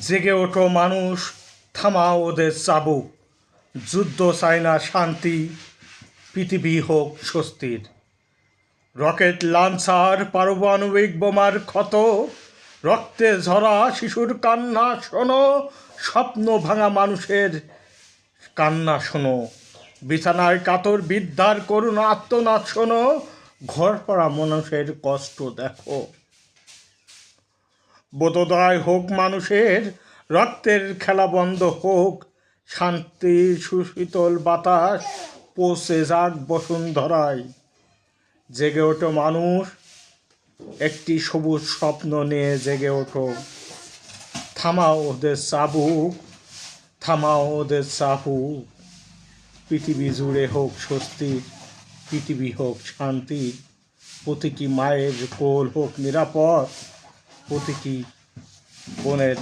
জেগে ওঠো মানুষ, থামাও ওদের চাবুক। যুদ্ধ চায় না শান্তি, পৃথিবী হোক স্বস্তির। রকেট লঞ্চার, পারমাণবিক বোমার ক্ষত, রক্তে ঝরা শিশুর কান্না শোনো, স্বপ্ন ভাঙা মানুষের কান্না শোনো, বিছানায় কাতর বৃদ্ধার করুণ আর্তনাদ শোনো, ঘর পড়া মানুষের কষ্ট দেখো। বোধোদয় হোক মানুষের, রক্তের খেলা বন্ধ হোক, শান্তির সুশীতল বাতাস পৌঁছে যাক বসুন্ধরায়। জেগে ওঠো মানুষ, একটি সবুজ স্বপ্ন নিয়ে জেগে ওঠো। থামাও ওদের চাবুক, থামাও ওদের চাবুক। পৃথিবী জুড়ে হোক স্বস্তির, পৃথিবী হোক শান্তির। প্রতিটি মায়ের কোল হোক নিরাপদ, প্রতিটি বোনের